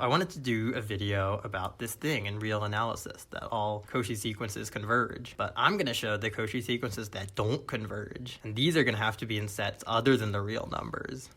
I wanted to do a video about this thing in real analysis, that all Cauchy sequences converge, but I'm going to show the Cauchy sequences that don't converge, and these are going to have to be in sets other than the real numbers.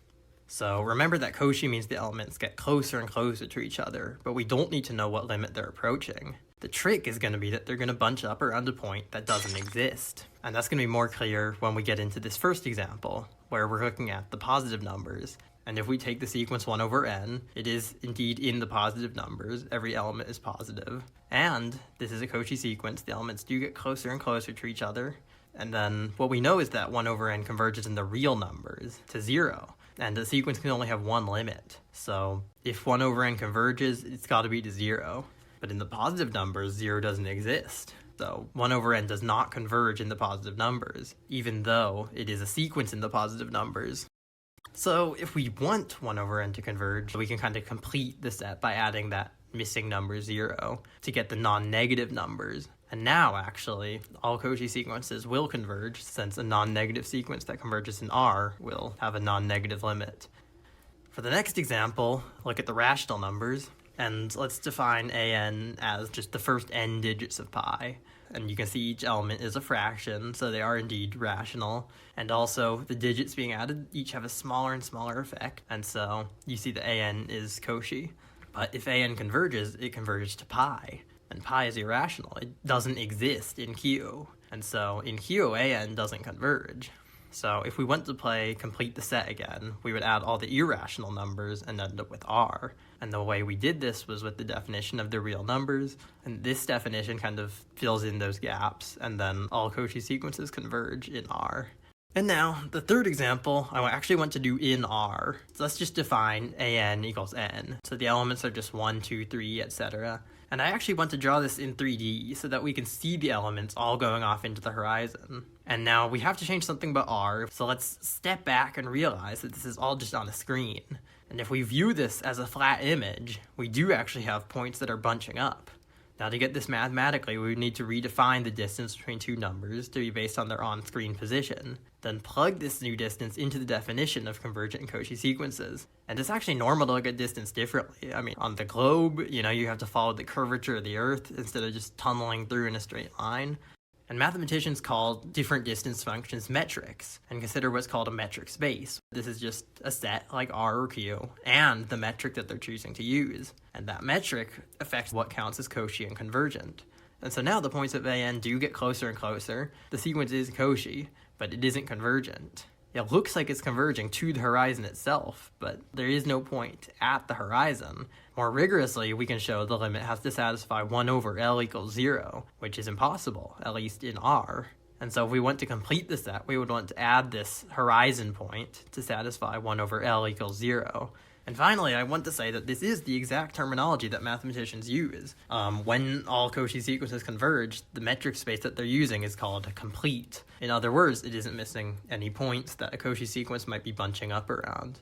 So remember that Cauchy means the elements get closer and closer to each other, but we don't need to know what limit they're approaching. The trick is going to be that they're going to bunch up around a point that doesn't exist. And that's going to be more clear when we get into this first example, where we're looking at the positive numbers. And if we take the sequence 1 over n, it is indeed in the positive numbers. Every element is positive. And this is a Cauchy sequence. The elements do get closer and closer to each other. And then what we know is that 1 over n converges in the real numbers to 0. And the sequence can only have one limit. So if 1 over n converges, it's got to be to 0. But in the positive numbers, 0 doesn't exist. So 1 over n does not converge in the positive numbers, even though it is a sequence in the positive numbers. So if we want 1 over n to converge, we can kind of complete the set by adding that missing number 0 to get the non-negative numbers. And now, actually, all Cauchy sequences will converge, since a non-negative sequence that converges in R will have a non-negative limit. For the next example, look at the rational numbers, and let's define an as just the first n digits of pi. And you can see each element is a fraction, so they are indeed rational. And also, the digits being added each have a smaller and smaller effect, and so you see the an is Cauchy. But if an converges, it converges to pi. And pi is irrational. It doesn't exist in Q. And so in Q, an doesn't converge. So if we want to complete the set again, we would add all the irrational numbers and end up with R. And the way we did this was with the definition of the real numbers. And this definition kind of fills in those gaps, and then all Cauchy sequences converge in R. And now, the third example, I actually want to do in R. So let's just define an equals n. So the elements are just 1, 2, 3, etc. And I actually want to draw this in 3D so that we can see the elements all going off into the horizon. And now we have to change something about R, so let's step back and realize that this is all just on a screen. And if we view this as a flat image, we do actually have points that are bunching up. Now, to get this mathematically, we would need to redefine the distance between two numbers to be based on their on-screen position, then plug this new distance into the definition of convergent Cauchy sequences. And it's actually normal to look at distance differently. I mean, on the globe, you have to follow the curvature of the Earth instead of just tunneling through in a straight line. And mathematicians call different distance functions metrics, and consider what's called a metric space. This is just a set like R or Q, and the metric that they're choosing to use. And that metric affects what counts as Cauchy and convergent. And so now the points of an do get closer and closer. The sequence is Cauchy, but it isn't convergent. It looks like it's converging to the horizon itself, but there is no point at the horizon. More rigorously, we can show the limit has to satisfy 1 over L equals 0, which is impossible, at least in R. And so if we want to complete the set, we would want to add this horizon point to satisfy 1 over L equals 0. And finally, I want to say that this is the exact terminology that mathematicians use. When all Cauchy sequences converge, the metric space that they're using is called complete. In other words, it isn't missing any points that a Cauchy sequence might be bunching up around.